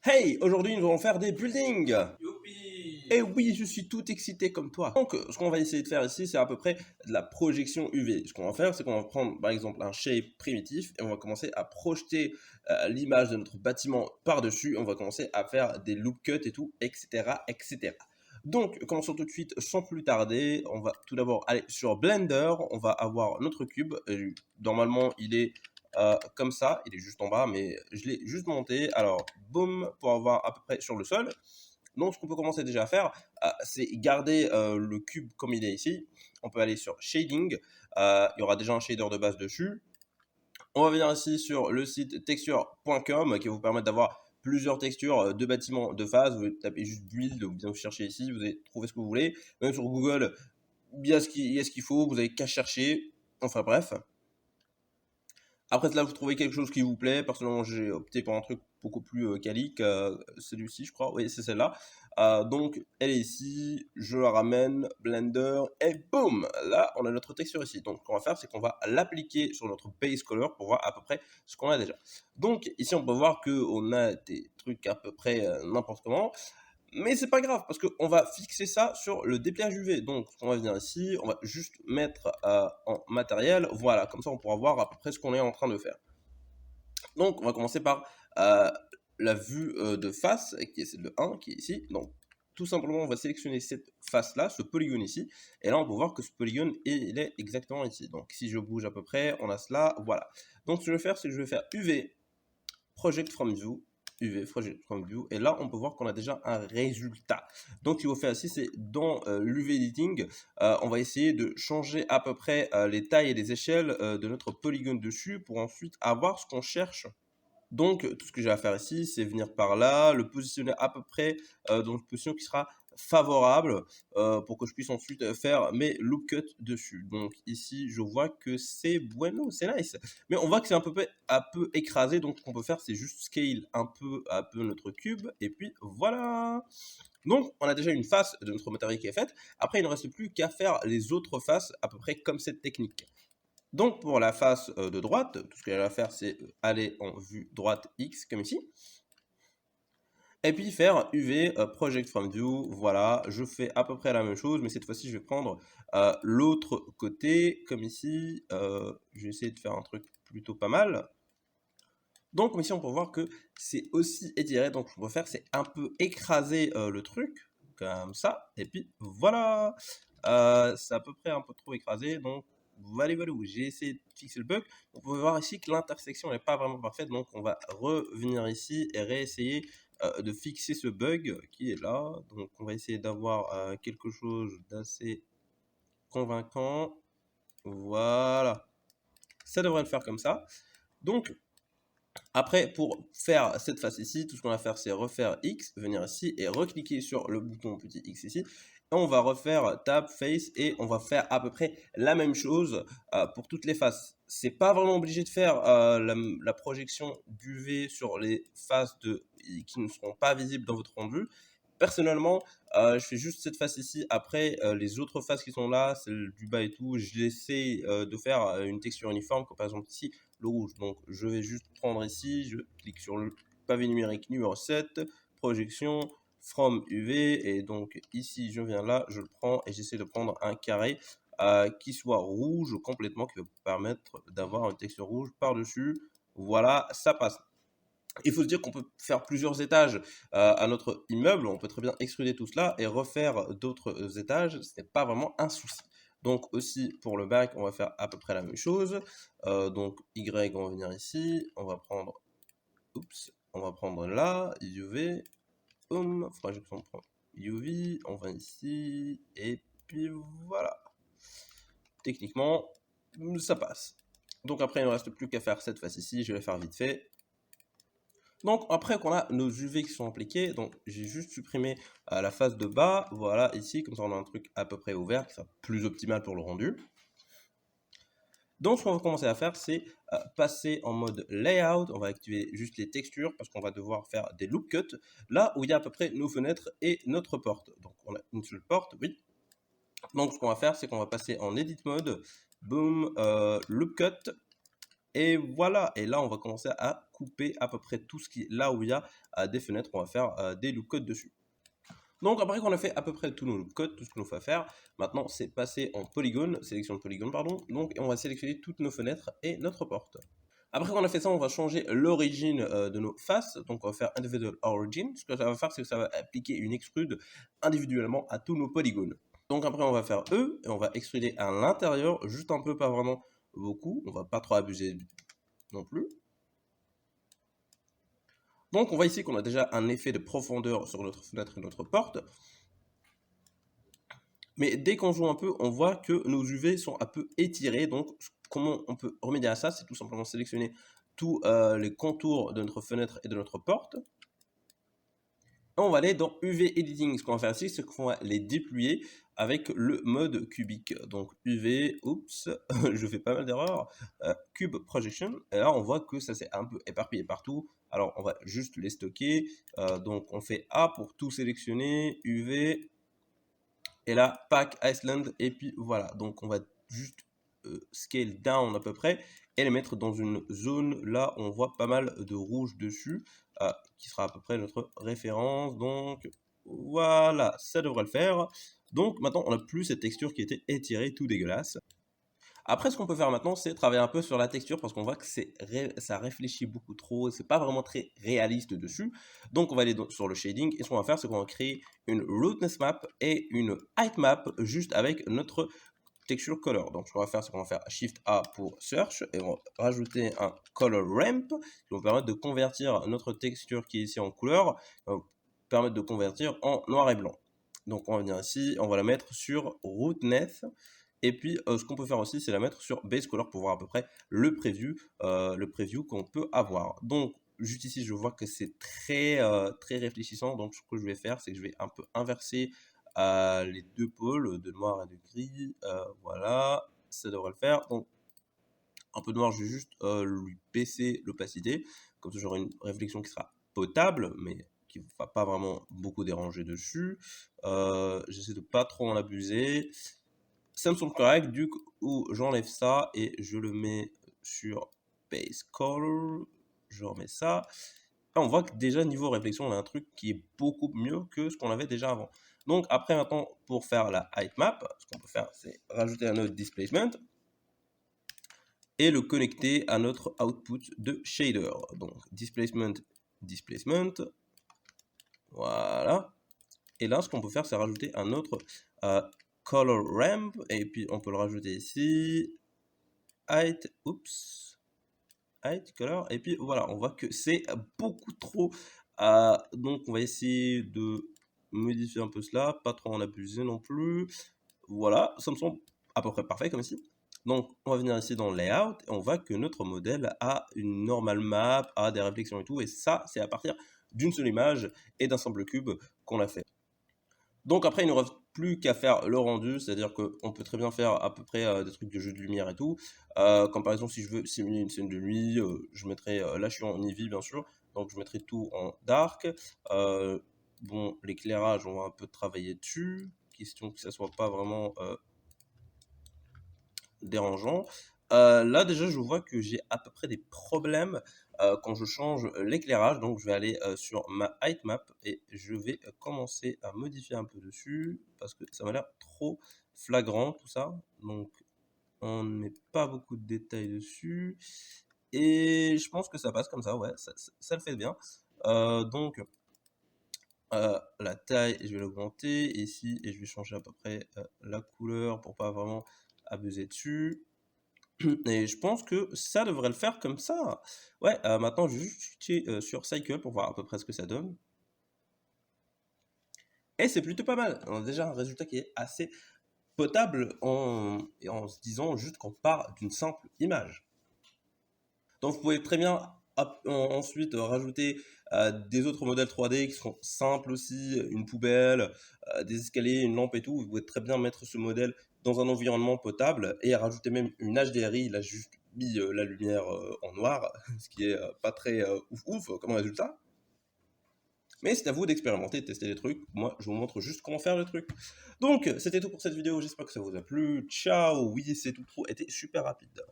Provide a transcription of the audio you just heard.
Hey, aujourd'hui nous allons faire des buildings. Youpi! Et oui, je suis tout excité comme toi. Donc, ce qu'on va essayer de faire ici, c'est à peu près de la projection UV. Ce qu'on va faire, c'est qu'on va prendre par exemple un shape primitif et on va commencer à projeter l'image de notre bâtiment par-dessus. On va commencer à faire des loop cuts et tout, etc., etc. Donc, commençons tout de suite sans plus tarder. On va tout d'abord aller sur Blender. On va avoir notre cube. Normalement, il est comme ça. Il est juste en bas, mais je l'ai juste monté. Alors, boum, pour avoir à peu près sur le sol. Donc, ce qu'on peut commencer déjà à faire, c'est garder le cube comme il est ici. On peut aller sur Shading. Il y aura déjà un shader de base dessus. On va venir ici sur le site texture.com qui va vous permettre d'avoir plusieurs textures de bâtiments de phase. Vous tapez juste build, ou bien vous cherchez ici, vous allez trouver ce que vous voulez. Même sur Google, il y a ce qu'il faut, vous avez qu'à chercher. Enfin bref. Après cela, vous trouvez quelque chose qui vous plaît. Personnellement, j'ai opté pour un truc beaucoup plus quali que celui-ci, je crois. Oui, c'est celle-là. Donc, elle est ici. Je la ramène, Blender, et boum. Là, on a notre texture ici. Donc, ce qu'on va faire, c'est qu'on va l'appliquer sur notre base color pour voir à peu près ce qu'on a déjà. Donc, ici, on peut voir qu'on a des trucs à peu près n'importe comment. Mais c'est pas grave parce qu'on va fixer ça sur le dépliage UV. Donc, on va venir ici, on va juste mettre en matériel. Voilà, comme ça, on pourra voir à peu près ce qu'on est en train de faire. Donc, on va commencer par la vue de face, qui est celle de 1, qui est ici. Donc, tout simplement, on va sélectionner cette face-là, ce polygone ici. Et là, on peut voir que ce polygone, il est exactement ici. Donc, si je bouge à peu près, on a cela. Voilà. Donc, ce que je vais faire, c'est que je vais faire UV Project from View. UV Project from View. Et là, on peut voir qu'on a déjà un résultat. Donc, ce qu'il faut faire ici, c'est dans l'UV Editing, on va essayer de changer à peu près les tailles et les échelles de notre polygone dessus pour ensuite avoir ce qu'on cherche. Donc, tout ce que j'ai à faire ici, c'est venir par là, le positionner à peu près dans une position qui sera favorable pour que je puisse ensuite faire mes loop cuts dessus. Donc ici, je vois que c'est bueno, c'est nice. Mais on voit que c'est un peu écrasé, donc ce qu'on peut faire, c'est juste scale un peu notre cube, et puis voilà. Donc, on a déjà une face de notre matériel qui est faite. Après, il ne reste plus qu'à faire les autres faces à peu près comme cette technique. Donc pour la face de droite, tout ce qu'il y a à faire, c'est aller en vue droite X, comme ici. Et puis faire UV Project from View. Voilà, je fais à peu près la même chose, mais cette fois-ci, je vais prendre l'autre côté, comme ici. Je vais essayer de faire un truc plutôt pas mal. Donc ici, on peut voir que c'est aussi étiré. Donc ce qu'on peut faire, c'est un peu écraser le truc, comme ça. Et puis voilà, c'est à peu près un peu trop écrasé. Donc voilà, j'ai essayé de fixer le bug. On peut voir ici que l'intersection n'est pas vraiment parfaite. Donc on va revenir ici et réessayer de fixer ce bug qui est là. Donc on va essayer d'avoir quelque chose d'assez convaincant. Voilà, ça devrait le faire comme ça. Donc après, pour faire cette face ici, tout ce qu'on va faire, c'est refaire X, venir ici et recliquer sur le bouton petit X ici. Et on va refaire Tab, Face et on va faire à peu près la même chose pour toutes les faces. C'est pas vraiment obligé de faire la projection d'UV sur les faces qui ne seront pas visibles dans votre rendu. Personnellement, je fais juste cette face ici. Après, les autres faces qui sont là, celle du bas et tout, j'essaie de faire une texture uniforme, comme par exemple ici, le rouge. Donc, je vais juste prendre ici, je clique sur le pavé numérique numéro 7, projection, from UV, et donc ici, je viens là, je le prends et j'essaie de prendre un carré qui soit rouge complètement, qui va permettre d'avoir une texture rouge par-dessus. Voilà, ça passe. Il faut se dire qu'on peut faire plusieurs étages à notre immeuble. On peut très bien extruder tout cela et refaire d'autres étages. Ce n'est pas vraiment un souci. Donc aussi pour le bac, on va faire à peu près la même chose. Donc Y, on va venir ici. On va prendre, on va prendre là, UV, faudra que je prenne UV. On va ici et puis voilà. Techniquement, ça passe. Donc après, il ne reste plus qu'à faire cette face ici. Je vais la faire vite fait. Donc après qu'on a nos UV qui sont appliqués, donc j'ai juste supprimé la face de bas, voilà ici, comme ça on a un truc à peu près ouvert qui sera plus optimal pour le rendu. Donc ce qu'on va commencer à faire, c'est passer en mode layout, on va activer juste les textures parce qu'on va devoir faire des loop cuts, là où il y a à peu près nos fenêtres et notre porte. Donc on a une seule porte, oui. Donc ce qu'on va faire, c'est qu'on va passer en edit mode, boom, loop cut, Et voilà, et là on va commencer à couper à peu près tout ce qui est là où il y a des fenêtres, on va faire des loop codes dessus. Donc après qu'on a fait à peu près tous nos loop codes, tout ce qu'il nous faut faire, maintenant c'est passer en polygone, sélection de polygone pardon, donc on va sélectionner toutes nos fenêtres et notre porte. Après qu'on a fait ça, on va changer l'origine de nos faces, donc on va faire individual origin, ce que ça va faire c'est que ça va appliquer une extrude individuellement à tous nos polygones. Donc après on va faire E, et on va extruder à l'intérieur, juste un peu, pas vraiment beaucoup, on va pas trop abuser non plus. Donc on voit ici qu'on a déjà un effet de profondeur sur notre fenêtre et notre porte. Mais dès qu'on joue un peu, on voit que nos UV sont un peu étirés. Donc comment on peut remédier à ça? C'est tout simplement sélectionner tous les contours de notre fenêtre et de notre porte. On va aller dans UV Editing. Ce qu'on va faire ici, c'est qu'on va les déployer avec le mode cubique. Donc UV, oups, je fais pas mal d'erreurs, Cube Projection. Et là, on voit que ça s'est un peu éparpillé partout. Alors, on va juste les stocker. Donc, on fait A pour tout sélectionner, UV, et là, Pack Iceland. Et puis voilà. Donc, on va juste scale down à peu près et les mettre dans une zone là où on voit pas mal de rouge dessus, qui sera à peu près notre référence. Donc voilà, ça devrait le faire. Donc maintenant on n'a plus cette texture qui était étirée, tout dégueulasse. Après, ce qu'on peut faire maintenant, c'est travailler un peu sur la texture parce qu'on voit que ça réfléchit beaucoup trop, c'est pas vraiment très réaliste dessus. Donc, on va aller sur le shading et ce qu'on va faire, c'est qu'on va créer une roughness map et une height map juste avec notre texture color. Donc, ce qu'on va faire, c'est qu'on va faire Shift A pour search et on va rajouter un color ramp qui va permettre de convertir notre texture qui est ici en couleur, permettre de convertir en noir et blanc. Donc, on va venir ici, on va la mettre sur roughness. Et puis, ce qu'on peut faire aussi, c'est la mettre sur base color pour voir à peu près le preview qu'on peut avoir. Donc, juste ici, je vois que c'est très réfléchissant. Donc, ce que je vais faire, c'est que je vais un peu inverser les deux pôles de noir et de gris. Voilà, ça devrait le faire. Donc, un peu de noir, je vais juste lui baisser l'opacité. Comme ça, j'aurai une réflexion qui sera potable, mais qui ne va pas vraiment beaucoup déranger dessus. J'essaie de pas trop en abuser. Ça me semble correct, du coup, j'enlève ça et je le mets sur Base Color. Je remets ça. Là, on voit que déjà, niveau réflexion, on a un truc qui est beaucoup mieux que ce qu'on avait déjà avant. Donc, après, maintenant, pour faire la height map, ce qu'on peut faire, c'est rajouter un autre displacement et le connecter à notre output de shader. Donc, displacement. Voilà. Et là, ce qu'on peut faire, c'est rajouter un autre color ramp, et puis on peut le rajouter ici, height color, et puis voilà, on voit que c'est beaucoup trop, donc on va essayer de modifier un peu cela, pas trop en abuser non plus. Voilà, ça me semble à peu près parfait comme ici. Donc on va venir ici dans layout et on voit que notre modèle a une normal map, a des réflexions et tout, et ça c'est à partir d'une seule image et d'un simple cube qu'on a fait. Donc après, il ne reste plus qu'à faire le rendu, c'est-à-dire qu'on peut très bien faire à peu près des trucs de jeu de lumière et tout. Comme par exemple, si je veux simuler une scène de nuit, je mettrai, là je suis en Eevee bien sûr, donc je mettrai tout en dark. Bon, l'éclairage, on va un peu travailler dessus, question que ça soit pas vraiment dérangeant. Là déjà je vois que j'ai à peu près des problèmes quand je change l'éclairage, donc je vais aller sur ma height map et je vais commencer à modifier un peu dessus parce que ça m'a l'air trop flagrant tout ça, donc on ne met pas beaucoup de détails dessus et je pense que ça passe comme ça, ouais, ça le fait bien. Donc la taille, je vais l'augmenter ici et je vais changer à peu près la couleur pour pas vraiment abuser dessus. Et je pense que ça devrait le faire comme ça. Ouais, maintenant je vais juste switcher sur Cycle pour voir à peu près ce que ça donne. Et c'est plutôt pas mal. On a déjà un résultat qui est assez potable en se disant juste qu'on part d'une simple image. Donc vous pouvez très bien ensuite rajouter des autres modèles 3D qui seront simples aussi, une poubelle, des escaliers, une lampe et tout. Vous pouvez très bien mettre ce modèle dans un environnement potable et rajouter même une HDRI. Il a juste mis la lumière en noir, ce qui est pas très ouf comme résultat. Mais c'est à vous d'expérimenter, de tester les trucs. Moi, je vous montre juste comment faire le truc. Donc, c'était tout pour cette vidéo. J'espère que ça vous a plu. Ciao. Oui, c'est tout pro. Était super rapide.